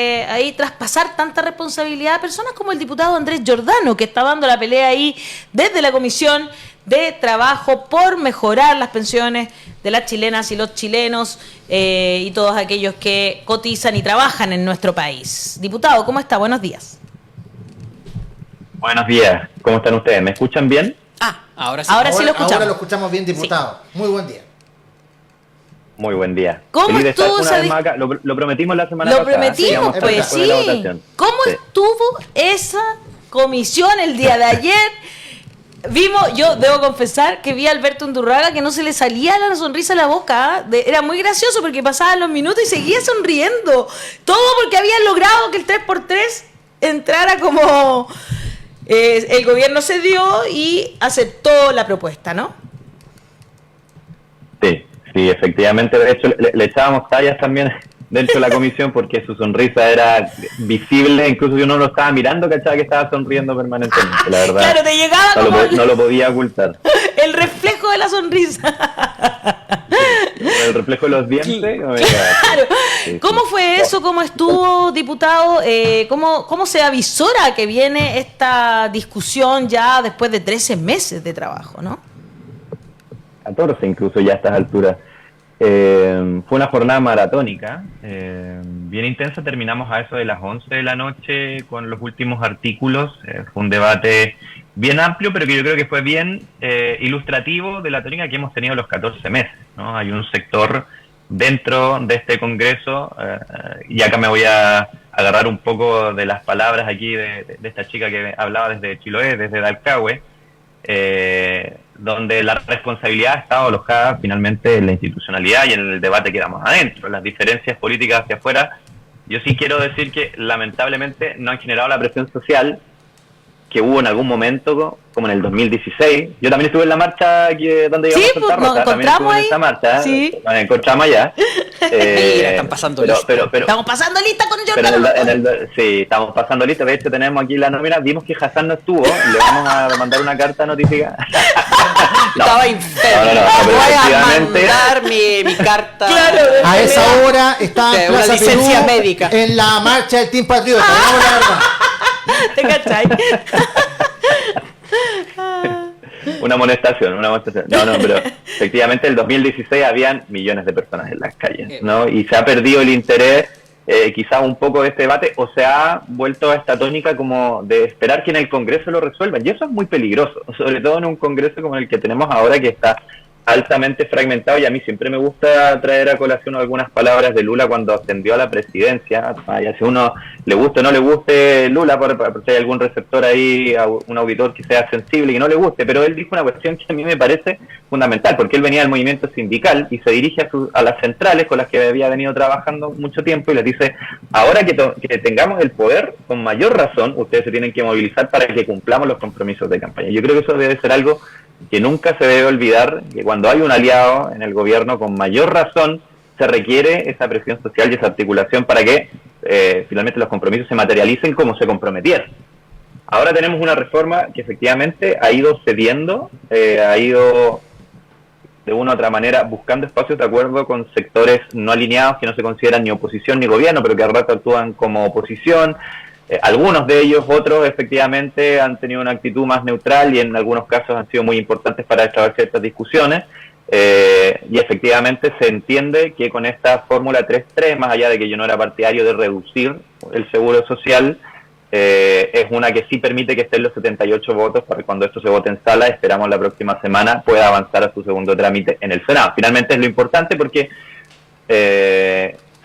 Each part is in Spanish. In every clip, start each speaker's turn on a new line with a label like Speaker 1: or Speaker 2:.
Speaker 1: ahí traspasar tanta responsabilidad a personas como el diputado Andrés Giordano, que está dando la pelea ahí desde la Comisión de Trabajo por mejorar las pensiones de las chilenas y los chilenos y todos aquellos que cotizan y trabajan en nuestro país. Diputado, ¿cómo está? Buenos días.
Speaker 2: Buenos días, ¿cómo están ustedes? ¿Me escuchan bien?
Speaker 1: Ahora sí lo escuchamos.
Speaker 3: Ahora lo escuchamos bien, diputado. Sí. Muy buen día.
Speaker 2: Muy buen día.
Speaker 1: ¿Cómo estuvo esa
Speaker 2: Lo prometimos la semana pasada.
Speaker 1: Lo prometimos, pues sí. ¿Cómo estuvo esa comisión el día de ayer? Yo debo confesar que vi a Alberto Undurraga que no se le salía la sonrisa a la boca. Era muy gracioso porque pasaban los minutos y seguía sonriendo. Todo porque habían logrado que el 3x3 entrara como... el gobierno cedió y aceptó la propuesta, ¿no?
Speaker 2: Sí, efectivamente. De hecho, le echábamos tallas también dentro de la comisión porque su sonrisa era visible. Incluso si uno lo estaba mirando, cachaba que estaba sonriendo permanentemente, la verdad.
Speaker 1: Claro, te llegaba
Speaker 2: no lo podía ocultar.
Speaker 1: El reflejo de la sonrisa.
Speaker 2: El reflejo de los dientes.
Speaker 1: Claro. Sí. ¿Cómo fue eso? ¿Cómo estuvo, diputado? ¿Cómo se avisora que viene esta discusión ya después de 13 meses de trabajo, no?
Speaker 2: 14 incluso ya a estas alturas. Fue una jornada maratónica, bien intensa. Terminamos a eso de las 11 de la noche con los últimos artículos. Fue un debate bien amplio, pero que yo creo que fue bien ilustrativo de la tónica que hemos tenido los 14 meses, ¿no? Hay un sector dentro de este Congreso, y acá me voy a agarrar un poco de las palabras aquí de esta chica que hablaba desde Chiloé, desde Dalcahue, donde la responsabilidad ha estado alojada finalmente en la institucionalidad y en el debate que damos adentro. Las diferencias políticas hacia afuera, yo sí quiero decir que lamentablemente no han generado la presión social que hubo en algún momento, como en el 2016. Yo también estuve en la marcha donde íbamos a Santa Rosa.
Speaker 1: Nos encontramos ahí.
Speaker 2: En esa marcha,
Speaker 1: sí.
Speaker 2: Nos encontramos allá.
Speaker 4: Mira, están pasando lista.
Speaker 1: Estamos pasando lista con Giordano.
Speaker 2: Sí, estamos pasando lista. De hecho, tenemos aquí la nómina. Vimos que Hassan no estuvo. Le vamos a mandar una carta notificada.
Speaker 4: Estaba enfermo.
Speaker 2: No,
Speaker 4: voy a mandar mi carta.
Speaker 1: Claro,
Speaker 3: a esa hora está en Plaza
Speaker 4: licencia
Speaker 3: Perú,
Speaker 4: médica.
Speaker 3: En la marcha del Team Patriota. Vamos la verdad.
Speaker 1: ¿Te cachai?
Speaker 2: Una amonestación. No, pero efectivamente en el 2016 habían millones de personas en las calles, ¿no? Y se ha perdido el interés, quizás un poco de este debate, o se ha vuelto a esta tónica como de esperar que en el Congreso lo resuelvan. Y eso es muy peligroso, sobre todo en un Congreso como el que tenemos ahora, que está altamente fragmentado. Y a mí siempre me gusta traer a colación algunas palabras de Lula cuando ascendió a la presidencia. Ya si uno le guste o no le guste Lula, por si hay algún receptor ahí, un auditor que sea sensible y que no le guste, pero él dijo una cuestión que a mí me parece fundamental, porque él venía del movimiento sindical y se dirige a las centrales con las que había venido trabajando mucho tiempo y les dice: ahora que tengamos el poder, con mayor razón ustedes se tienen que movilizar para que cumplamos los compromisos de campaña. Yo creo que eso debe ser algo que nunca se debe olvidar, que cuando hay un aliado en el gobierno, con mayor razón se requiere esa presión social y esa articulación para que finalmente los compromisos se materialicen como se comprometieron. Ahora tenemos una reforma que efectivamente ha ido cediendo, ha ido de una u otra manera buscando espacios de acuerdo con sectores no alineados que no se consideran ni oposición ni gobierno, pero que al rato actúan como oposición. Algunos de ellos, otros efectivamente han tenido una actitud más neutral y en algunos casos han sido muy importantes para destrabar ciertas discusiones, y efectivamente se entiende que con esta fórmula 3-3, más allá de que yo no era partidario de reducir el seguro social, es una que sí permite que estén los 78 votos para que cuando esto se vote en sala, esperamos la próxima semana, pueda avanzar a su segundo trámite en el Senado. Finalmente es lo importante porque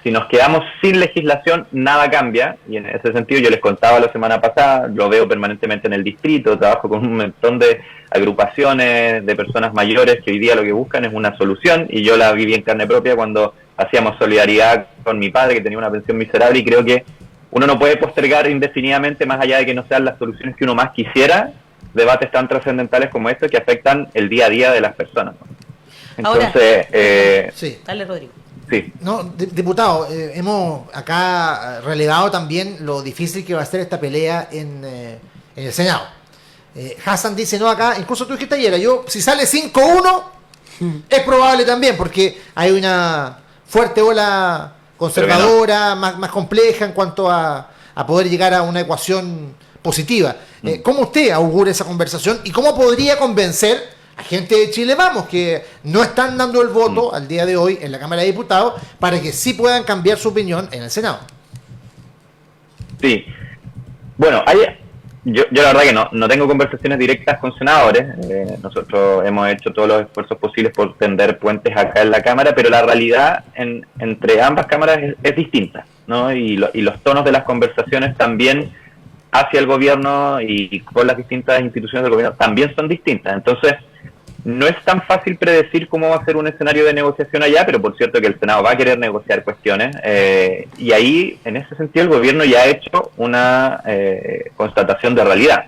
Speaker 2: si nos quedamos sin legislación, nada cambia, y en ese sentido yo les contaba la semana pasada, lo veo permanentemente en el distrito, trabajo con un montón de agrupaciones de personas mayores que hoy día lo que buscan es una solución, y yo la viví en carne propia cuando hacíamos solidaridad con mi padre que tenía una pensión miserable, y creo que uno no puede postergar indefinidamente, más allá de que no sean las soluciones que uno más quisiera, debates tan trascendentales como estos que afectan el día a día de las personas. Entonces,
Speaker 1: ahora, sí. Dale, Rodrigo.
Speaker 2: Sí.
Speaker 3: No, diputado, hemos acá relegado también lo difícil que va a ser esta pelea en el Senado. Hassan dice, no, acá, incluso tú dijiste ayer, si sale 5-1, es probable también, porque hay una fuerte ola conservadora, más compleja en cuanto a poder llegar a una ecuación positiva. ¿Cómo usted augura esa conversación y cómo podría convencer a gente de Chile Vamos, que no están dando el voto al día de hoy en la Cámara de Diputados, para que sí puedan cambiar su opinión en el Senado?
Speaker 2: Sí. Bueno, yo la verdad que no tengo conversaciones directas con senadores. Nosotros hemos hecho todos los esfuerzos posibles por tender puentes acá en la Cámara, pero la realidad entre ambas cámaras es distinta, ¿no? Y los tonos de las conversaciones también hacia el gobierno y con las distintas instituciones del gobierno también son distintas. Entonces, no es tan fácil predecir cómo va a ser un escenario de negociación allá, pero por cierto que el Senado va a querer negociar cuestiones, y ahí, en ese sentido, el gobierno ya ha hecho una constatación de realidad.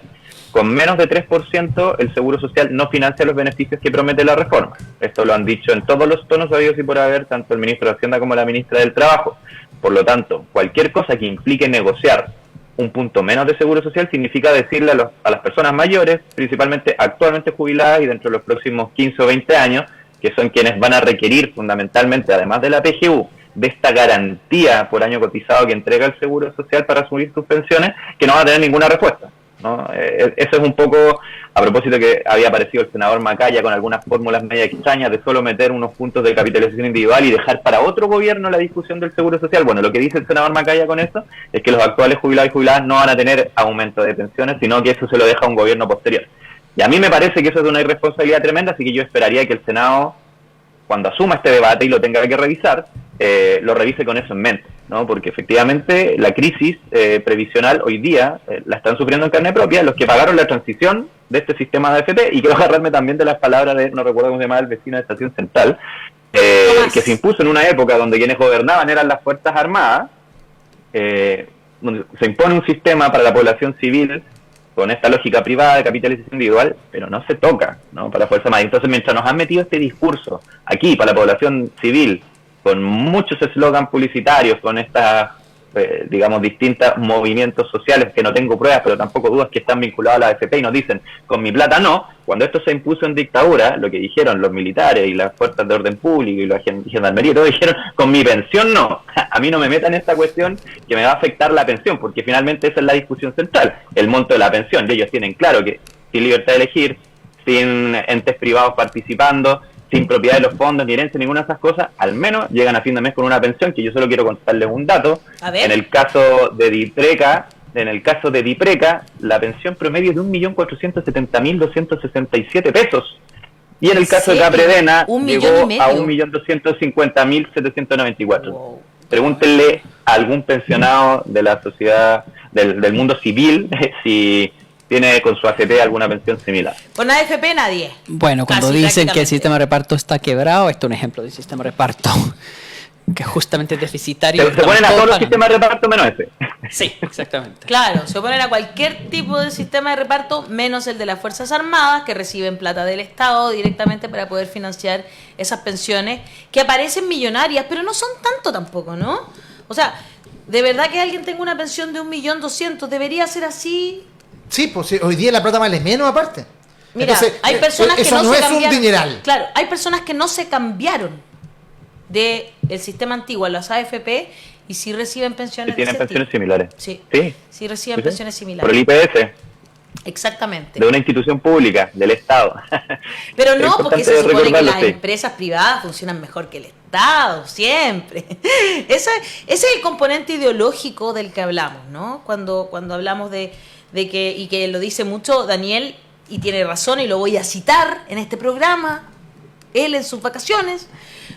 Speaker 2: Con menos de 3%, el Seguro Social no financia los beneficios que promete la reforma. Esto lo han dicho en todos los tonos habidos y por haber, tanto el ministro de Hacienda como la ministra del Trabajo. Por lo tanto, cualquier cosa que implique negociar un punto menos de seguro social significa decirle a las personas mayores, principalmente actualmente jubiladas y dentro de los próximos 15 o 20 años, que son quienes van a requerir fundamentalmente, además de la PGU, de esta garantía por año cotizado que entrega el seguro social para asumir sus pensiones, que no van a tener ninguna respuesta, ¿no? Eso es un poco, a propósito que había aparecido el senador Macaya con algunas fórmulas media extrañas de solo meter unos puntos de capitalización individual y dejar para otro gobierno la discusión del seguro social. Bueno, lo que dice el senador Macaya con eso es que los actuales jubilados y jubiladas no van a tener aumento de pensiones, sino que eso se lo deja a un gobierno posterior. Y a mí me parece que eso es de una irresponsabilidad tremenda, así que yo esperaría que el Senado, cuando asuma este debate y lo tenga que revisar, lo revise con eso en mente, ¿no? Porque efectivamente la crisis previsional hoy día la están sufriendo en carne propia los que pagaron la transición de este sistema de AFP, y quiero agarrarme también de las palabras de, no recuerdo cómo se llamaba el vecino de Estación Central, que se impuso en una época donde quienes gobernaban eran las Fuerzas Armadas, donde se impone un sistema para la población civil con esta lógica privada de capitalización individual, pero no se toca, ¿no?, para la Fuerza Armada. Entonces, mientras nos han metido este discurso aquí para la población civil, con muchos eslogans publicitarios, con estas, digamos, distintos movimientos sociales que no tengo pruebas, pero tampoco dudas que están vinculados a la AFP, y nos dicen, con mi plata no. Cuando esto se impuso en dictadura, lo que dijeron los militares y las fuerzas de orden público y la gendarmería, todos dijeron, con mi pensión no. A mí no me metan en esta cuestión que me va a afectar la pensión, porque finalmente esa es la discusión central, el monto de la pensión. Y ellos tienen claro que sin libertad de elegir, sin entes privados participando, sin propiedad de los fondos, ni herencia, ninguna de esas cosas, al menos llegan a fin de mes con una pensión, que yo solo quiero contarles un dato. En el caso de Dipreca, la pensión promedio es de 1.470.267 pesos. Y en el caso de Capredena, llegó a 1.250.794. Wow. Pregúntenle a algún pensionado de la sociedad, del mundo civil, si tiene con su AFP alguna pensión similar.
Speaker 1: Con AFP nadie.
Speaker 4: Bueno, cuando dicen que el sistema de reparto está quebrado, esto es un ejemplo de sistema de reparto que justamente es deficitario.
Speaker 2: Se ponen a todos los sistemas de reparto menos ese.
Speaker 4: Sí, exactamente.
Speaker 1: Claro, se oponen a cualquier tipo de sistema de reparto menos el de las Fuerzas Armadas, que reciben plata del Estado directamente para poder financiar esas pensiones que aparecen millonarias, pero no son tanto tampoco, ¿no? O sea, de verdad que alguien tenga una pensión de 1.200.000, debería ser así.
Speaker 3: Sí, pues hoy día la plata vale menos aparte.
Speaker 1: Mira, entonces, hay personas que no
Speaker 3: es
Speaker 1: se cambiaron.
Speaker 3: Un dineral.
Speaker 1: Claro, hay personas que no se cambiaron del sistema antiguo a las AFP y sí reciben pensiones.
Speaker 2: Y tienen pensiones similares.
Speaker 1: Sí,
Speaker 2: sí,
Speaker 1: sí reciben pensiones similares.
Speaker 2: Por el IPS.
Speaker 1: Exactamente.
Speaker 2: De una institución pública, del Estado.
Speaker 1: Pero no, porque se supone que las empresas privadas funcionan mejor que el Estado, siempre. Ese es el componente ideológico del que hablamos, ¿no? Cuando hablamos de que, y que lo dice mucho Daniel, y tiene razón, y lo voy a citar en este programa, él en sus vacaciones,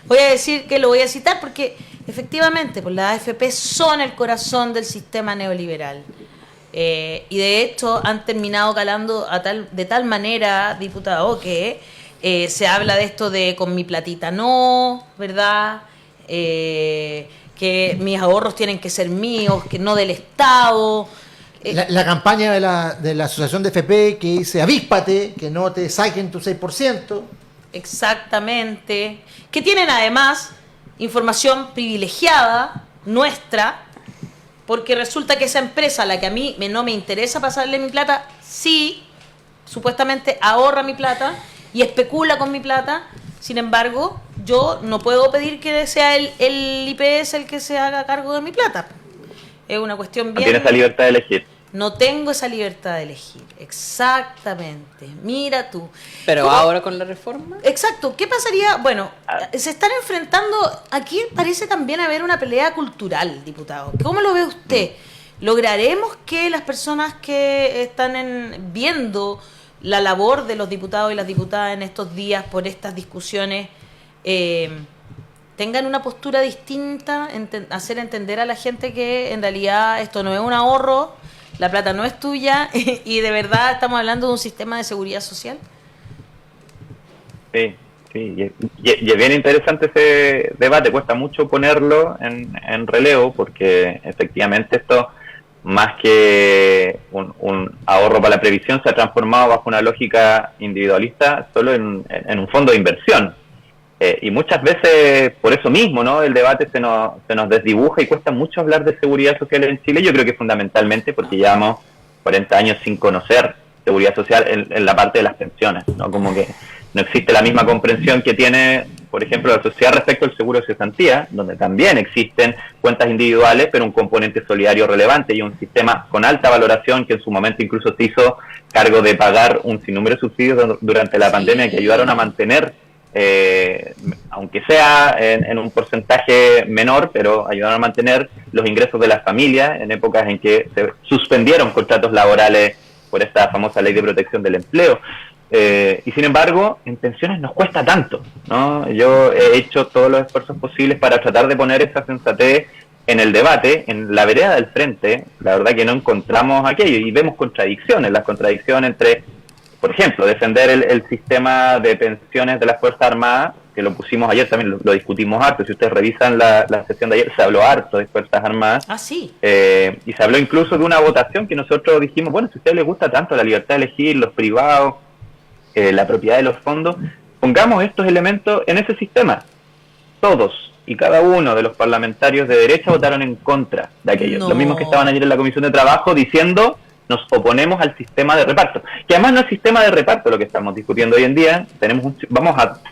Speaker 1: voy a decir que lo voy a citar porque efectivamente pues las AFP son el corazón del sistema neoliberal. Y de hecho han terminado calando de tal manera, diputado, que se habla de esto de con mi platita no, ¿verdad? Que mis ahorros tienen que ser míos, que no del Estado.
Speaker 3: La campaña de la Asociación de FP que dice avíspate, que no te saquen tu 6%.
Speaker 1: Exactamente. Que tienen además información privilegiada nuestra, porque resulta que esa empresa a la que a mí no me interesa pasarle mi plata, sí, supuestamente ahorra mi plata y especula con mi plata. Sin embargo, yo no puedo pedir que sea el IPS el que se haga cargo de mi plata. Es una cuestión bien...
Speaker 2: No tiene esa libertad de elegir.
Speaker 1: No tengo esa libertad de elegir. Exactamente. Mira tú.
Speaker 4: Pero
Speaker 1: ¿Cómo?
Speaker 4: ahora con la reforma.
Speaker 1: Exacto. ¿Qué pasaría? Bueno, se están enfrentando... Aquí parece también haber una pelea cultural, diputado. ¿Cómo lo ve usted? ¿Lograremos que las personas que están viendo la labor de los diputados y las diputadas en estos días por estas discusiones tengan una postura distinta, hacer entender a la gente que en realidad esto no es un ahorro, la plata no es tuya y de verdad estamos hablando de un sistema de seguridad social?
Speaker 2: Sí, y es bien interesante ese debate, cuesta mucho ponerlo en relevo porque efectivamente esto, más que un ahorro para la previsión, se ha transformado bajo una lógica individualista solo en un fondo de inversión. Y muchas veces, por eso mismo, ¿no? El debate se nos desdibuja y cuesta mucho hablar de seguridad social en Chile. Yo creo que fundamentalmente porque llevamos 40 años sin conocer seguridad social en la parte de las pensiones, ¿no? Como que no existe la misma comprensión que tiene, por ejemplo, la sociedad respecto al seguro de cesantía, donde también existen cuentas individuales, pero un componente solidario relevante y un sistema con alta valoración que en su momento incluso se hizo cargo de pagar un sinnúmero de subsidios durante la pandemia que ayudaron a mantener, aunque sea en un porcentaje menor, pero ayudaron a mantener los ingresos de las familias en épocas en que se suspendieron contratos laborales por esta famosa ley de protección del empleo. Y sin embargo, en pensiones nos cuesta tanto, ¿no? Yo he hecho todos los esfuerzos posibles para tratar de poner esa sensatez en el debate, en la vereda del frente. La verdad que no encontramos aquello y vemos contradicciones, las contradicciones entre, por ejemplo, defender el sistema de pensiones de las Fuerzas Armadas, que lo pusimos ayer, también lo discutimos harto. Si ustedes revisan la sesión de ayer, se habló harto de Fuerzas Armadas.
Speaker 1: Ah, sí.
Speaker 2: Y se habló incluso de una votación que nosotros dijimos, bueno, si a ustedes les gusta tanto la libertad de elegir, los privados, la propiedad de los fondos, pongamos estos elementos en ese sistema. Todos y cada uno de los parlamentarios de derecha votaron en contra de aquello. Los mismos que estaban ayer en la Comisión de Trabajo diciendo nos oponemos al sistema de reparto, que además no es sistema de reparto lo que estamos discutiendo hoy en día.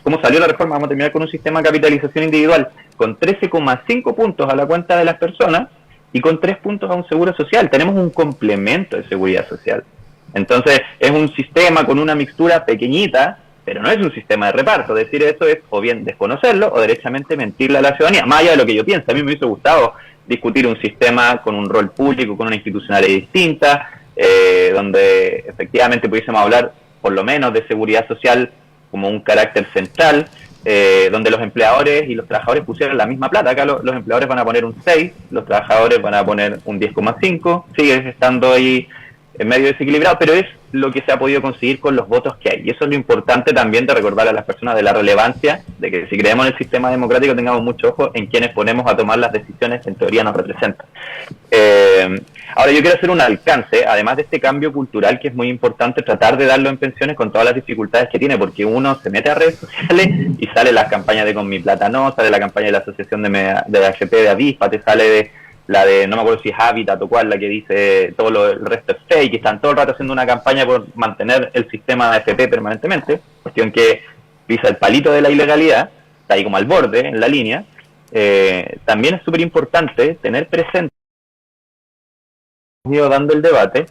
Speaker 2: Como salió la reforma, vamos a terminar con un sistema de capitalización individual con 13,5 puntos a la cuenta de las personas y con 3 puntos a un seguro social. Tenemos un complemento de seguridad social. Entonces es un sistema con una mixtura pequeñita, pero no es un sistema de reparto. Decir eso es o bien desconocerlo o derechamente mentirle a la ciudadanía, más allá de lo que yo pienso. A mí me hubiese gustado discutir un sistema con un rol público, con una institucionalidad distinta, donde efectivamente pudiésemos hablar por lo menos de seguridad social como un carácter central, donde los empleadores y los trabajadores pusieran la misma plata. Acá los empleadores van a poner un 6, los trabajadores van a poner un 10,5, sigue estando ahí medio desequilibrado, pero es lo que se ha podido conseguir con los votos que hay. Y eso es lo importante también de recordar a las personas de la relevancia de que si creemos en el sistema democrático tengamos mucho ojo en quienes ponemos a tomar las decisiones que en teoría nos representan. Ahora yo quiero hacer un alcance, además de este cambio cultural que es muy importante tratar de darlo en pensiones con todas las dificultades que tiene, porque uno se mete a redes sociales y sale las campañas de Con Mi Plata No, sale la campaña de la Asociación de la AFP de Avispa, te sale de la de, no me acuerdo si es Habitat o cuál, la que dice todo el resto es fake, y están todo el rato haciendo una campaña por mantener el sistema de AFP permanentemente, cuestión que pisa el palito de la ilegalidad, está ahí como al borde, en la línea. También es súper importante tener presente, ido dando el debate,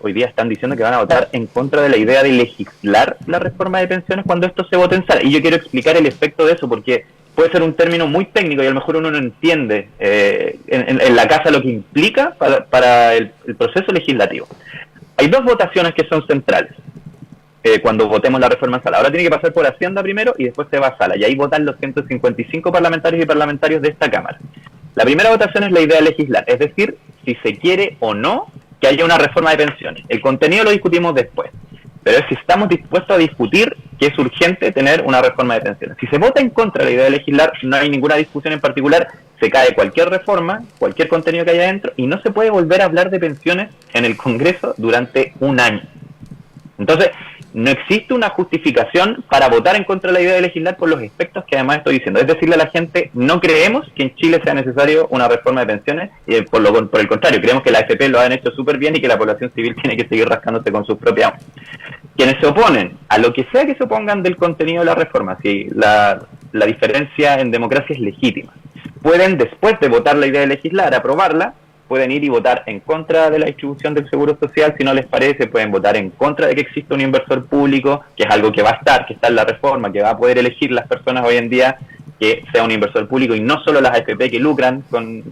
Speaker 2: hoy día están diciendo que van a votar en contra de la idea de legislar la reforma de pensiones cuando esto se vote en sala, y yo quiero explicar el efecto de eso, porque puede ser un término muy técnico y a lo mejor uno no entiende en la casa lo que implica para el proceso legislativo. Hay dos votaciones que son centrales cuando votemos la reforma en sala. Ahora tiene que pasar por Hacienda primero y después se va a sala, y ahí votan los 155 parlamentarios y parlamentarios de esta Cámara. La primera votación es la idea de legislar, es decir, si se quiere o no que haya una reforma de pensiones. El contenido lo discutimos después, pero es si estamos dispuestos a discutir que es urgente tener una reforma de pensiones. Si se vota en contra de la idea de legislar, no hay ninguna discusión en particular, se cae cualquier reforma, cualquier contenido que haya dentro, y no se puede volver a hablar de pensiones en el Congreso durante un año. Entonces, no existe una justificación para votar en contra de la idea de legislar por los aspectos que además estoy diciendo. Es decirle a la gente, no creemos que en Chile sea necesario una reforma de pensiones, y por el contrario, creemos que la AFP lo han hecho súper bien y que la población civil tiene que seguir rascándose con sus propias. Quienes se oponen a lo que sea que se opongan del contenido de la reforma, si la diferencia en democracia es legítima. Pueden, después de votar la idea de legislar, aprobarla, pueden ir y votar en contra de la distribución del seguro social, si no les parece, pueden votar en contra de que exista un inversor público, que es algo que va a estar, que está en la reforma, que va a poder elegir las personas hoy en día que sea un inversor público y no solo las AFP que lucran con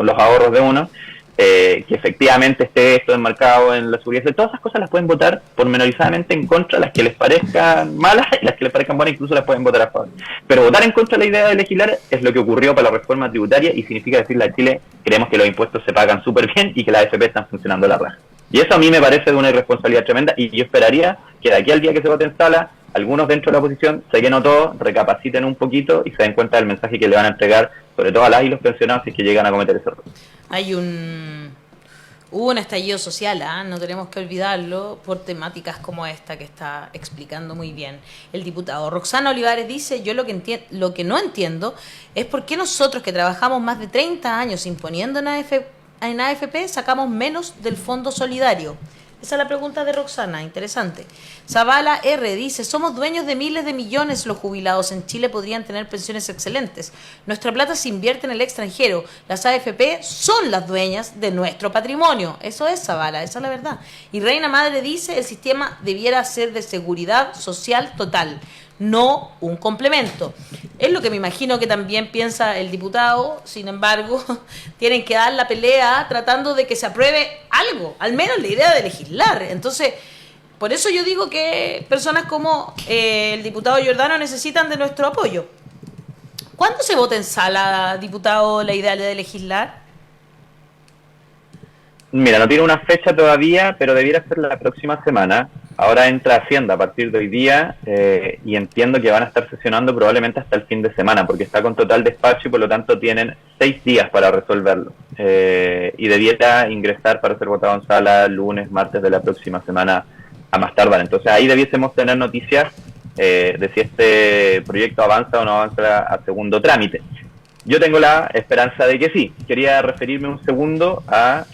Speaker 2: los ahorros de uno, que efectivamente esté esto enmarcado en la seguridad social. Todas esas cosas las pueden votar pormenorizadamente en contra, las que les parezcan malas y las que les parezcan buenas incluso las pueden votar a favor. Pero votar en contra de la idea de legislar es lo que ocurrió para la reforma tributaria y significa decirle a Chile, creemos que los impuestos se pagan súper bien y que las AFP están funcionando a la raja. Y eso a mí me parece de una irresponsabilidad tremenda y yo esperaría que de aquí al día que se vote en sala, algunos dentro de la oposición, sé que no todos, recapaciten un poquito y se den cuenta del mensaje que le van a entregar, sobre todo a las y los pensionados, si es que llegan a cometer ese error.
Speaker 1: Hubo un estallido social, no tenemos que olvidarlo, por temáticas como esta que está explicando muy bien el diputado. Roxana Olivares dice, yo lo que no entiendo es por qué nosotros que trabajamos más de 30 años imponiendo en AFP sacamos menos del Fondo Solidario. Esa es la pregunta de Roxana, interesante. Zavala R. dice, somos dueños de miles de millones, los jubilados en Chile podrían tener pensiones excelentes. Nuestra plata se invierte en el extranjero. Las AFP son las dueñas de nuestro patrimonio. Eso es, Zavala, esa es la verdad. Y Reina Madre dice, el sistema debiera ser de seguridad social total, no un complemento. Es lo que me imagino que también piensa el diputado, sin embargo, tienen que dar la pelea tratando de que se apruebe algo, al menos la idea de legislar. Entonces, por eso yo digo que personas como el diputado Giordano necesitan de nuestro apoyo. ¿Cuándo se vota en sala, diputado, la idea de legislar?
Speaker 2: Mira, no tiene una fecha todavía, pero debiera ser la próxima semana. Ahora entra Hacienda a partir de hoy día y entiendo que van a estar sesionando probablemente hasta el fin de semana, porque está con total despacho y por lo tanto tienen 6 días para resolverlo. Y debiera ingresar para ser votado en sala lunes, martes de la próxima semana a más tardar. Entonces ahí debiésemos tener noticias de si este proyecto avanza o no avanza a segundo trámite. Yo tengo la esperanza de que sí. Quería referirme un segundo a...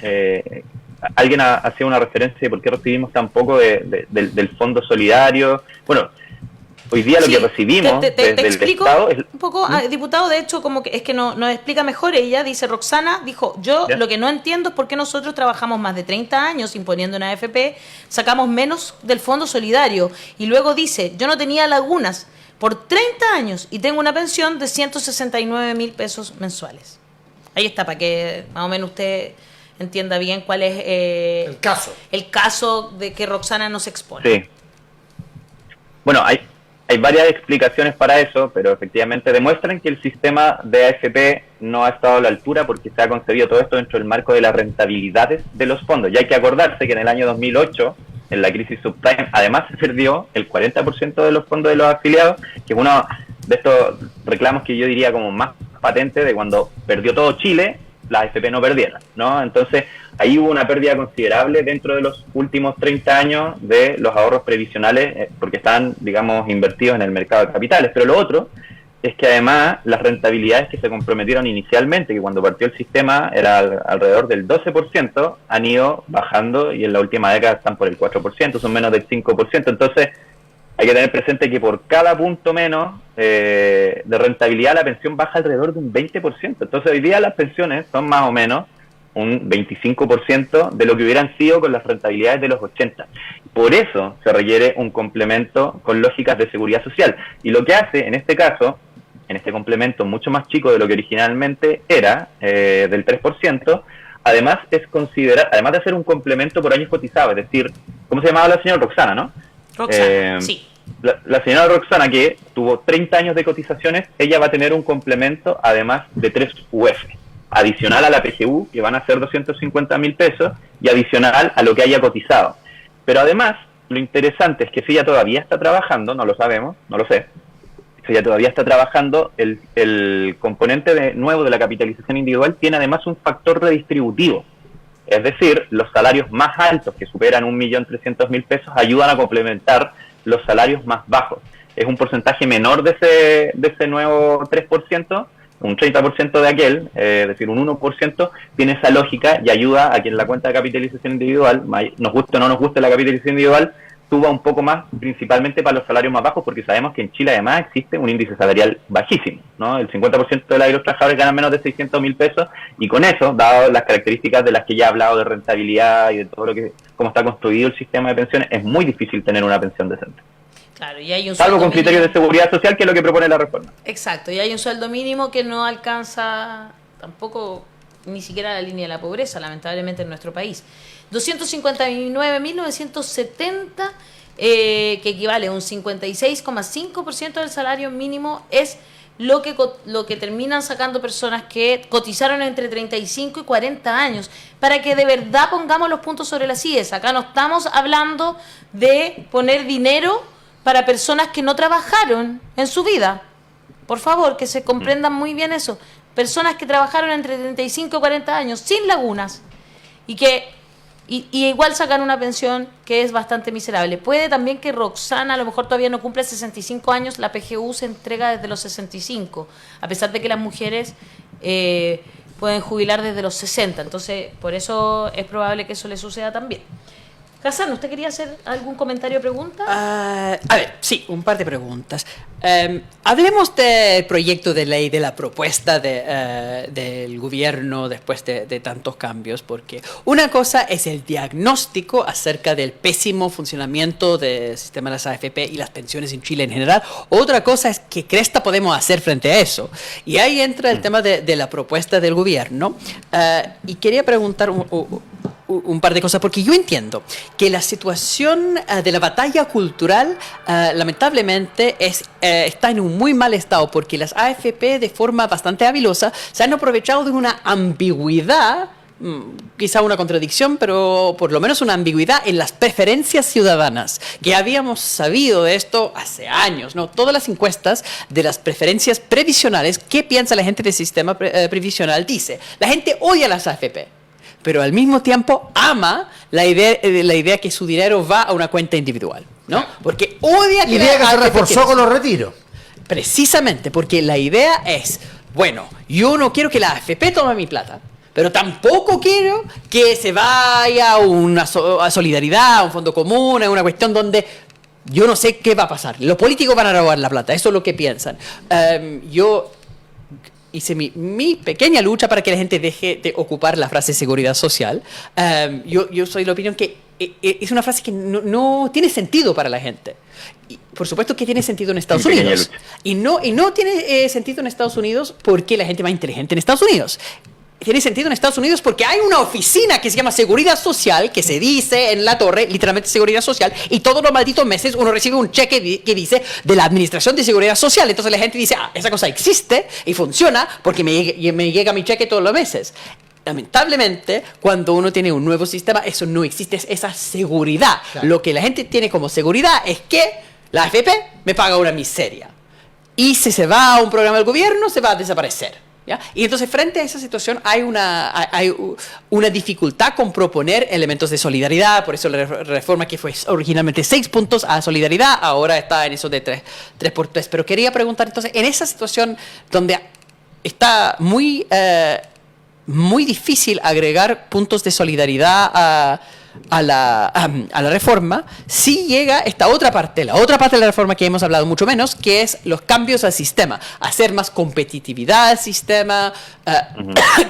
Speaker 2: alguien hacía una referencia de por qué recibimos tan poco del Fondo Solidario. Bueno, hoy día lo que recibimos
Speaker 1: te
Speaker 2: desde el
Speaker 1: explico
Speaker 2: Estado es...
Speaker 1: un poco, diputado, de hecho, como que es que nos explica mejor ella, dice Roxana, dijo, yo
Speaker 2: ¿Ya?
Speaker 1: Lo que no entiendo es por qué nosotros trabajamos más de 30 años imponiendo una AFP, sacamos menos del Fondo Solidario, y luego dice, yo no tenía lagunas por 30 años y tengo una pensión de 169.000 pesos mensuales. Ahí está, para que más o menos usted entienda bien cuál es el caso de que Roxana nos expone.
Speaker 2: Sí. Bueno, hay varias explicaciones para eso, pero efectivamente demuestran que el sistema de AFP no ha estado a la altura porque se ha concebido todo esto dentro del marco de las rentabilidades de los fondos. Y hay que acordarse que en el año 2008, en la crisis subprime, además se perdió el 40% de los fondos de los afiliados, que es uno de estos reclamos que yo diría como más patente de cuando perdió todo Chile, las AFP no perdieron, ¿no? Entonces, ahí hubo una pérdida considerable dentro de los últimos 30 años de los ahorros previsionales, porque están, digamos, invertidos en el mercado de capitales. Pero lo otro es que además las rentabilidades que se comprometieron inicialmente, que cuando partió el sistema era alrededor del 12%, han ido bajando y en la última década están por el 4%, son menos del 5%. Entonces, hay que tener presente que por cada punto menos de rentabilidad la pensión baja alrededor de un 20%. Entonces hoy día las pensiones son más o menos un 25% de lo que hubieran sido con las rentabilidades de los 80. Por eso se requiere un complemento con lógicas de seguridad social. Y lo que hace en este caso, en este complemento mucho más chico de lo que originalmente era, del 3%, además es considerar, además de hacer un complemento por años cotizados, es decir, ¿cómo se llamaba la señora? Roxana, ¿no?
Speaker 1: Roxana, sí.
Speaker 2: La señora Roxana, que tuvo 30 años de cotizaciones, ella va a tener un complemento además de 3 UF, adicional a la PGU, que van a ser 250.000 pesos, y adicional a lo que haya cotizado. Pero además, lo interesante es que si ella todavía está trabajando, no lo sabemos, no lo sé, si ella todavía está trabajando, el componente nuevo de la capitalización individual tiene además un factor redistributivo. Es decir, los salarios más altos, que superan 1.300.000 pesos, ayudan a complementar los salarios más bajos. Es un porcentaje menor de ese nuevo 3%, un 30% de aquel, es decir, un 1%, tiene esa lógica y ayuda a que en la cuenta de capitalización individual, nos guste o no nos guste la capitalización individual, suba un poco más, principalmente para los salarios más bajos, porque sabemos que en Chile además existe un índice salarial bajísimo, ¿no? El 50% de los trabajadores ganan menos de 600.000 pesos, y con eso, dado las características de las que ya he hablado de rentabilidad y de todo lo que, cómo está construido el sistema de pensiones, es muy difícil tener una pensión decente.
Speaker 1: Claro, y hay un
Speaker 2: salvo con criterios
Speaker 1: mínimo
Speaker 2: de seguridad social, que es lo que propone la reforma.
Speaker 1: Exacto, y hay un sueldo mínimo que no alcanza tampoco ni siquiera la línea de la pobreza, lamentablemente, en nuestro país. 259.970, que equivale a un 56,5% del salario mínimo, es lo que terminan sacando personas que cotizaron entre 35 y 40 años, para que de verdad pongamos los puntos sobre las IES. Acá no estamos hablando de poner dinero para personas que no trabajaron en su vida. Por favor, que se comprendan muy bien eso. Personas que trabajaron entre 35 y 40 años, sin lagunas, y igual sacan una pensión que es bastante miserable. Puede también que Roxana a lo mejor todavía no cumple 65 años, la PGU se entrega desde los 65, a pesar de que las mujeres pueden jubilar desde los 60, entonces por eso es probable que eso le suceda también. Hassan, ¿usted quería hacer algún comentario o pregunta?
Speaker 4: A ver, sí, un par de preguntas. Hablemos del proyecto de ley, de la propuesta del gobierno después de tantos cambios, porque una cosa es el diagnóstico acerca del pésimo funcionamiento del sistema de las AFP y las pensiones en Chile en general. Otra cosa es qué cresta podemos hacer frente a eso. Y ahí entra el tema de la propuesta del gobierno. Y quería preguntar un par de cosas, porque yo entiendo que la situación de la batalla cultural lamentablemente está en un muy mal estado, porque las AFP de forma bastante habilosa se han aprovechado de una ambigüedad, quizá una contradicción, pero por lo menos una ambigüedad en las preferencias ciudadanas, que habíamos sabido de esto hace años, ¿no? Todas las encuestas de las preferencias previsionales, ¿qué piensa la gente del sistema previsional? Dice, la gente odia las AFP, pero al mismo tiempo ama la idea que su dinero va a una cuenta individual, ¿no? Porque odia que
Speaker 3: idea que se reforzó con los retiros.
Speaker 4: Precisamente, porque la idea es, bueno, yo no quiero que la AFP tome mi plata, pero tampoco quiero que se vaya a solidaridad, a un fondo común, a una cuestión donde yo no sé qué va a pasar. Los políticos van a robar la plata, eso es lo que piensan. Yo hice mi pequeña lucha para que la gente deje de ocupar la frase seguridad social. Yo soy de la opinión que es una frase que no tiene sentido para la gente. Y por supuesto que tiene sentido en Estados Unidos. Y no tiene sentido en Estados Unidos porque la gente más inteligente en Estados Unidos. Tiene sentido en Estados Unidos porque hay una oficina que se llama Seguridad Social, que se dice en la torre, literalmente Seguridad Social, y todos los malditos meses uno recibe un cheque que dice de la Administración de Seguridad Social. Entonces la gente dice, esa cosa existe y funciona porque me llega mi cheque todos los meses. Lamentablemente, cuando uno tiene un nuevo sistema, eso no existe, es esa seguridad. Claro. Lo que la gente tiene como seguridad es que la AFP me paga una miseria. Y si se va a un programa del gobierno, se va a desaparecer. ¿Ya? Y entonces frente a esa situación hay una dificultad con proponer elementos de solidaridad. Por eso la reforma, que fue originalmente 6 puntos a solidaridad, ahora está en eso de 3x3. Pero quería preguntar entonces, en esa situación donde está muy difícil agregar puntos de solidaridad a la reforma, sí llega esta otra parte, la otra parte de la reforma que hemos hablado mucho menos, que es los cambios al sistema, hacer más competitividad al sistema,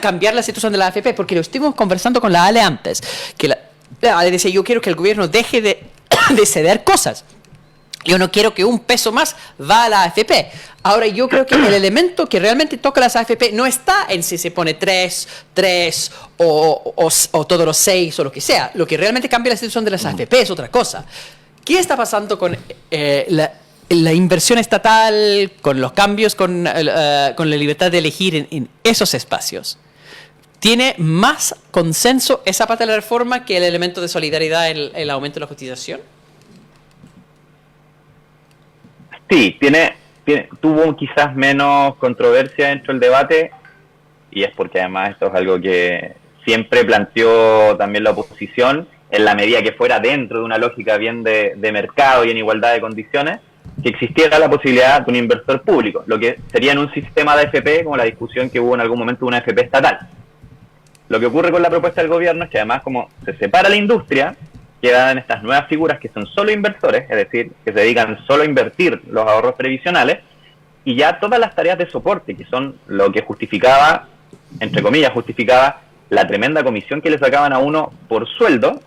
Speaker 4: cambiar la situación de la AFP, porque lo estuvimos conversando con la Ale antes, que la Ale decía, yo quiero que el gobierno deje de ceder cosas. Yo no quiero que un peso más va a la AFP. Ahora, yo creo que el elemento que realmente toca a las AFP no está en si se pone 3 o todos los 6 o lo que sea. Lo que realmente cambia la situación de las AFP es otra cosa. ¿Qué está pasando con la inversión estatal, con los cambios, con la libertad de elegir en esos espacios? ¿Tiene más consenso esa parte de la reforma que el elemento de solidaridad, el aumento de la cotización?
Speaker 2: Sí, tuvo quizás menos controversia dentro del debate, y es porque además esto es algo que siempre planteó también la oposición, en la medida que fuera dentro de una lógica bien de mercado y en igualdad de condiciones, que existiera la posibilidad de un inversor público, lo que sería en un sistema de AFP, como la discusión que hubo en algún momento de una AFP estatal. Lo que ocurre con la propuesta del gobierno es que además, como se separa la industria, quedan estas nuevas figuras que son solo inversores, es decir, que se dedican solo a invertir los ahorros previsionales, y ya todas las tareas de soporte, que son lo que justificaba, entre comillas, justificaba la tremenda comisión que le sacaban a uno por sueldo,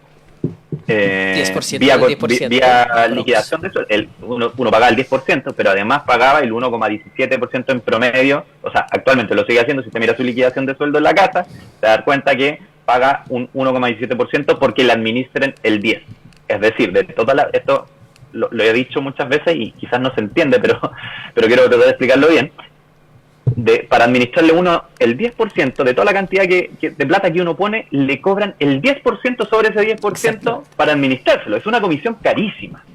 Speaker 4: 10%,
Speaker 2: vía liquidación de sueldo. Uno pagaba el 10%, pero además pagaba el 1,17% en promedio. O sea, actualmente lo sigue haciendo. Si usted mira su liquidación de sueldo en la casa, se da cuenta que paga un 1,17% porque le administren el 10%. Es decir, de toda esto lo he dicho muchas veces y quizás no se entiende, pero quiero tratar de explicarlo bien. Para administrarle uno el 10% de toda la cantidad de plata que uno pone, le cobran el 10% sobre ese 10% Exacto. para administrárselo. Es una comisión carísima.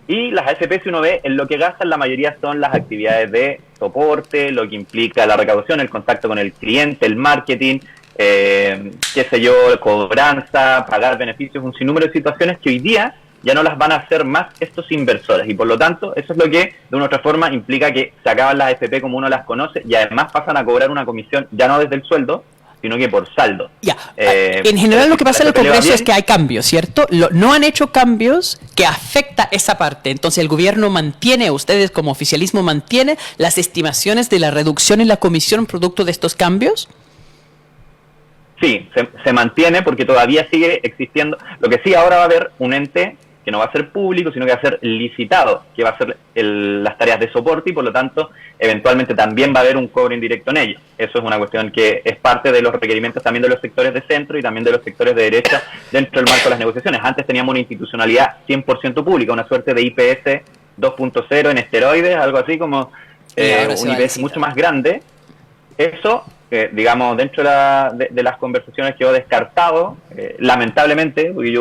Speaker 2: Y las AFP, si uno ve, en lo que gastan la mayoría son las actividades de soporte, lo que implica la recaudación, el contacto con el cliente, el marketing, qué sé yo, cobranza, pagar beneficios, un sinnúmero de situaciones que hoy día ya no las van a hacer más estos inversores, y por lo tanto eso es lo que de una u otra forma implica que se acaban las AFP como uno las conoce, y además pasan a cobrar una comisión ya no desde el sueldo, sino que por saldo.
Speaker 4: Ya. En general lo que pasa en el Congreso es que hay cambios, ¿cierto? No han hecho cambios que afecta esa parte. Entonces el gobierno mantiene, ustedes como oficialismo mantiene las estimaciones de la reducción en la comisión producto de estos cambios.
Speaker 2: Sí, se mantiene porque todavía sigue existiendo. Lo que sí, ahora va a haber un ente que no va a ser público, sino que va a ser licitado, que va a hacer las tareas de soporte, y por lo tanto, eventualmente también va a haber un cobro indirecto en ello. Eso es una cuestión que es parte de los requerimientos también de los sectores de centro y también de los sectores de derecha dentro del marco de las negociaciones. Antes teníamos una institucionalidad 100% pública, una suerte de IPS 2.0 en esteroides, algo así como un IPS mucho más grande. Eso, digamos, dentro de las conversaciones quedó descartado, lamentablemente, porque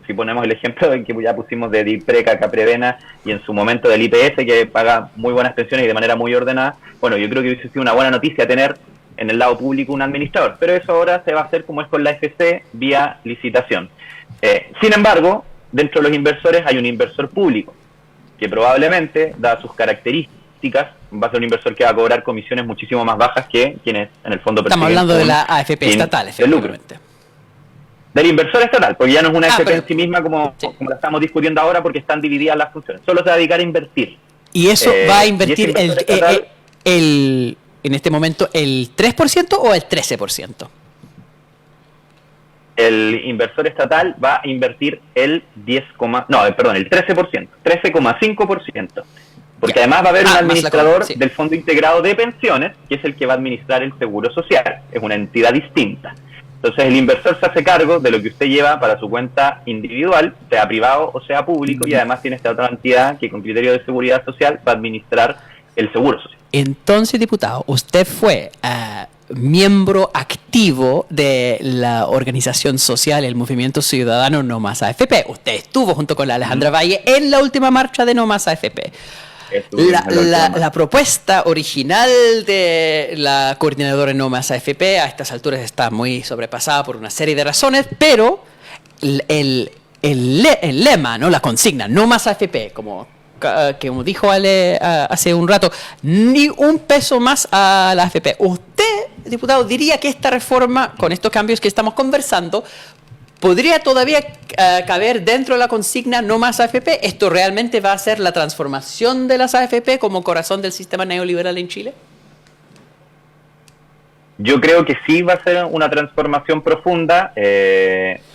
Speaker 2: si ponemos el ejemplo que ya pusimos de DIPRECA, Caprevena y en su momento del IPS, que paga muy buenas pensiones y de manera muy ordenada, bueno, yo creo que hubiese sido una buena noticia tener en el lado público un administrador, pero eso ahora se va a hacer como es con la FC, vía licitación. Sin embargo, dentro de los inversores hay un inversor público, que probablemente, dadas sus características, va a ser un inversor que va a cobrar comisiones muchísimo más bajas que quienes en el fondo
Speaker 4: Estamos hablando de la AFP estatal, efectivamente.
Speaker 2: Del inversor estatal, porque ya no es una AFP en sí misma como la estamos discutiendo ahora, porque están divididas las funciones. Solo se va a dedicar a invertir.
Speaker 4: ¿Y eso va a invertir en este momento el 3% o el 13%?
Speaker 2: El inversor estatal va a invertir el 13,5%. Porque además va a haber un administrador del Fondo Integrado de Pensiones, que es el que va a administrar el Seguro Social. Es una entidad distinta. Entonces el inversor se hace cargo de lo que usted lleva para su cuenta individual, sea privado o sea público, y además tiene esta otra entidad que con criterio de seguridad social va a administrar el seguro social.
Speaker 4: Entonces, diputado, usted fue miembro activo de la organización social, el Movimiento Ciudadano No Más AFP. Usted estuvo junto con la Alejandra Valle en la última marcha de No Más AFP. La propuesta original de la coordinadora No Más AFP a estas alturas está muy sobrepasada por una serie de razones, pero el lema, ¿no? La consigna, No Más AFP, como dijo Ale hace un rato, ni un peso más a la AFP. ¿Usted, diputado, diría que esta reforma, con estos cambios que estamos conversando, podría todavía caber dentro de la consigna No Más AFP? ¿Esto realmente va a ser la transformación de las AFP como corazón del sistema neoliberal en Chile?
Speaker 2: Yo creo que sí va a ser una transformación profunda,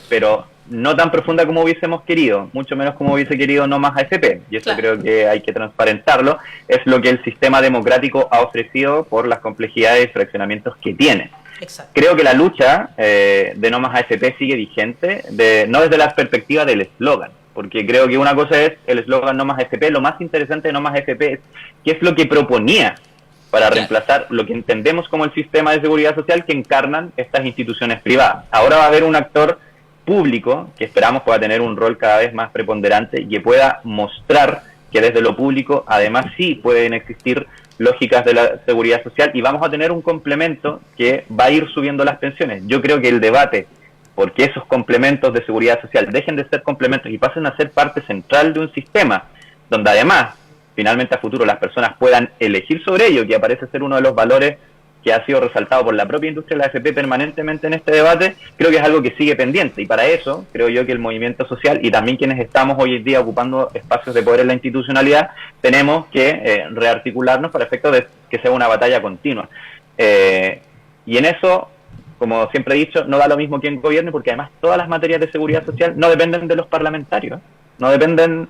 Speaker 2: pero no tan profunda como hubiésemos querido, mucho menos como hubiese querido No Más AFP, y eso claro. Creo que hay que transparentarlo. Es lo que el sistema democrático ha ofrecido por las complejidades y fraccionamientos que tiene. Exacto. Creo que la lucha de No Más AFP sigue vigente, no desde la perspectiva del eslogan, porque creo que una cosa es el eslogan No Más AFP, lo más interesante de No Más AFP es qué es lo que proponía para reemplazar lo que entendemos como el sistema de seguridad social que encarnan estas instituciones privadas. Ahora va a haber un actor público que esperamos pueda tener un rol cada vez más preponderante y que pueda mostrar que desde lo público además sí pueden existir lógicas de la seguridad social, y vamos a tener un complemento que va a ir subiendo las pensiones. Yo creo que el debate porque esos complementos de seguridad social dejen de ser complementos y pasen a ser parte central de un sistema donde además finalmente a futuro las personas puedan elegir sobre ello, que aparece ser uno de los valores que ha sido resaltado por la propia industria de la AFP permanentemente en este debate, creo que es algo que sigue pendiente. Y para eso, creo yo que el movimiento social y también quienes estamos hoy en día ocupando espacios de poder en la institucionalidad, tenemos que rearticularnos para efectos de que sea una batalla continua. Y en eso, como siempre he dicho, no da lo mismo quién gobierne, porque además todas las materias de seguridad social no dependen de los parlamentarios, no dependen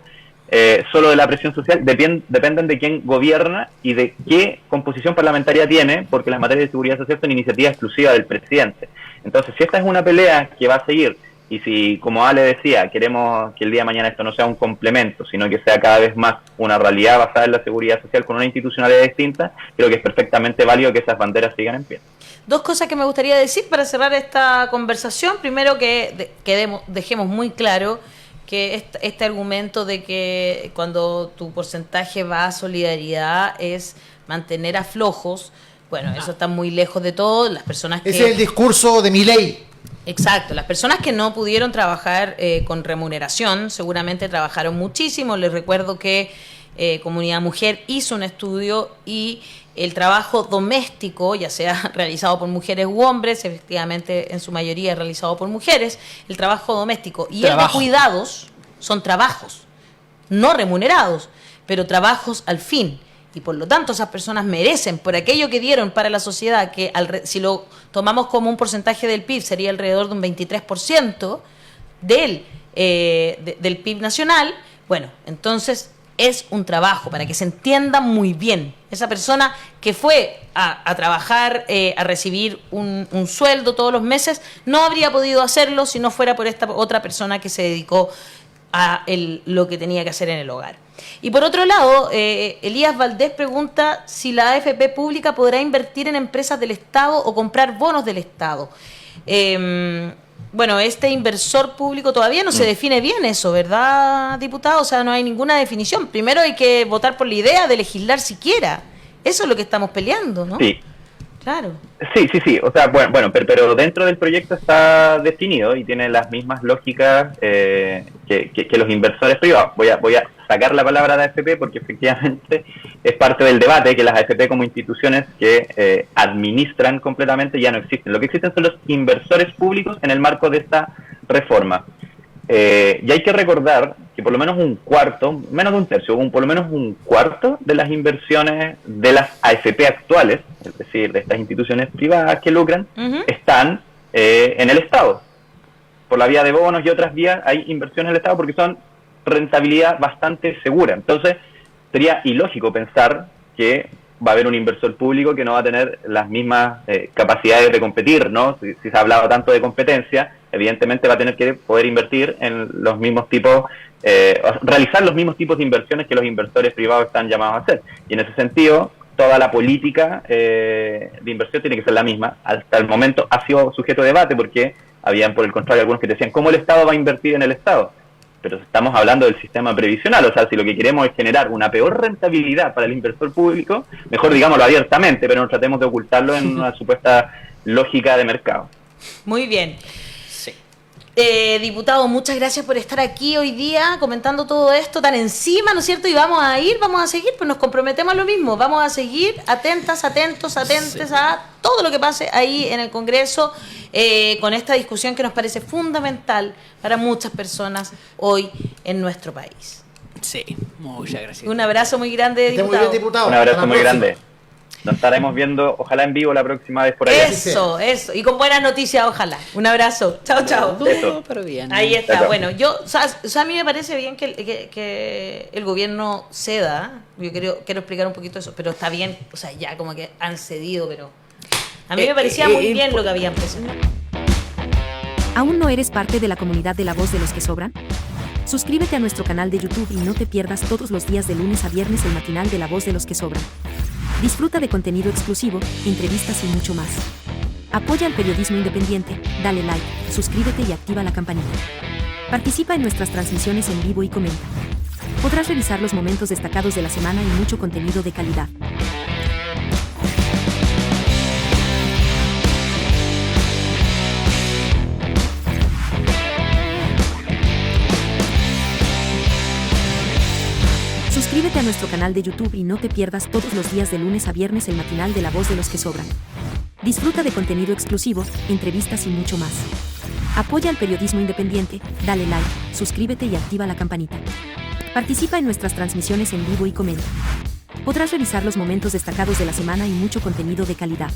Speaker 2: solo de la presión social, dependen de quién gobierna y de qué composición parlamentaria tiene, porque las materias de seguridad social son iniciativa exclusiva del presidente. Entonces, si esta es una pelea que va a seguir, y si, como Ale decía, queremos que el día de mañana esto no sea un complemento, sino que sea cada vez más una realidad basada en la seguridad social con una institucionalidad distinta, creo que es perfectamente válido que esas banderas sigan en pie.
Speaker 1: Dos cosas que me gustaría decir para cerrar esta conversación. Primero, que dejemos muy claro que este argumento de que cuando tu porcentaje va a solidaridad es mantener a flojos, bueno, eso está muy lejos de todo. Las personas que...
Speaker 3: Ese es el discurso de Milei.
Speaker 1: Exacto, las personas que no pudieron trabajar con remuneración seguramente trabajaron muchísimo. Les recuerdo que Comunidad Mujer hizo un estudio y el trabajo doméstico, ya sea realizado por mujeres u hombres, efectivamente en su mayoría realizado por mujeres, el trabajo doméstico y el de cuidados son trabajos no remunerados, pero trabajos al fin. Y por lo tanto esas personas merecen, por aquello que dieron para la sociedad, que si lo tomamos como un porcentaje del PIB sería alrededor de un 23% del PIB nacional, bueno, entonces es un trabajo, para que se entienda muy bien. Esa persona que fue a trabajar, a recibir un sueldo todos los meses, no habría podido hacerlo si no fuera por esta otra persona que se dedicó a lo que tenía que hacer en el hogar. Y por otro lado, Elías Valdés pregunta si la AFP pública podrá invertir en empresas del Estado o comprar bonos del Estado. Bueno, este inversor público todavía no se define bien eso, ¿verdad, diputado? O sea, no hay ninguna definición. Primero hay que votar por la idea de legislar siquiera. Eso es lo que estamos peleando, ¿no?
Speaker 2: Sí.
Speaker 1: Claro.
Speaker 2: Sí. O sea, bueno, pero dentro del proyecto está definido y tiene las mismas lógicas que los inversores privados. Voy a sacar la palabra de AFP porque efectivamente es parte del debate que las AFP como instituciones que administran completamente ya no existen. Lo que existen son los inversores públicos en el marco de esta reforma. Y hay que recordar que por lo menos un cuarto, menos de un tercio, por lo menos un cuarto de las inversiones de las AFP actuales, es decir, de estas instituciones privadas que lucran, están en el Estado. Por la vía de bonos y otras vías hay inversiones en el Estado porque son rentabilidad bastante segura. Entonces, sería ilógico pensar que va a haber un inversor público que no va a tener las mismas capacidades de competir, ¿no? Si se ha hablado tanto de competencia, evidentemente va a tener que poder invertir en los mismos tipos, realizar los mismos tipos de inversiones que los inversores privados están llamados a hacer. Y en ese sentido, toda la política de inversión tiene que ser la misma. Hasta el momento ha sido sujeto de debate porque habían, por el contrario, algunos que decían, ¿cómo el Estado va a invertir en el Estado? Pero estamos hablando del sistema previsional, o sea, si lo que queremos es generar una peor rentabilidad para el inversor público, mejor digámoslo abiertamente, pero no tratemos de ocultarlo en una supuesta lógica de mercado.
Speaker 1: Muy bien. Sí. Diputado, muchas gracias por estar aquí hoy día comentando todo esto tan encima, ¿no es cierto? Y vamos a seguir, pues nos comprometemos a lo mismo, vamos a seguir atentos a todo lo que pase ahí en el Congreso, con esta discusión que nos parece fundamental para muchas personas hoy en nuestro país.
Speaker 4: Sí, muchas gracias.
Speaker 1: Un abrazo muy grande, diputado.
Speaker 3: Muy bien, diputado.
Speaker 2: Un abrazo muy grande. Nos estaremos viendo, ojalá en vivo la próxima vez por allá.
Speaker 1: Eso. Y con buenas noticias, ojalá. Un abrazo. Chao.
Speaker 2: Eso.
Speaker 4: Pero bien.
Speaker 1: Ahí está.
Speaker 2: Chao.
Speaker 1: Bueno, o sea, a mí me parece bien que el gobierno ceda. Yo quiero explicar un poquito eso, pero está bien. O sea, ya como que han cedido, pero a mí me parecía muy bien lo que habían presentado.
Speaker 5: ¿Aún no eres parte de la comunidad de La Voz de los que Sobran? Suscríbete a nuestro canal de YouTube y no te pierdas todos los días de lunes a viernes el matinal de La Voz de los que Sobran. Disfruta de contenido exclusivo, entrevistas y mucho más. Apoya al periodismo independiente, dale like, suscríbete y activa la campanita. Participa en nuestras transmisiones en vivo y comenta. Podrás revisar los momentos destacados de la semana y mucho contenido de calidad. Suscríbete a a nuestro canal de YouTube y no te pierdas todos los días de lunes a viernes el matinal de La Voz de los que Sobran. Disfruta de contenido exclusivo, entrevistas y mucho más. Apoya al periodismo independiente, dale like, suscríbete y activa la campanita. Participa en nuestras transmisiones en vivo y comenta. Podrás revisar los momentos destacados de la semana y mucho contenido de calidad.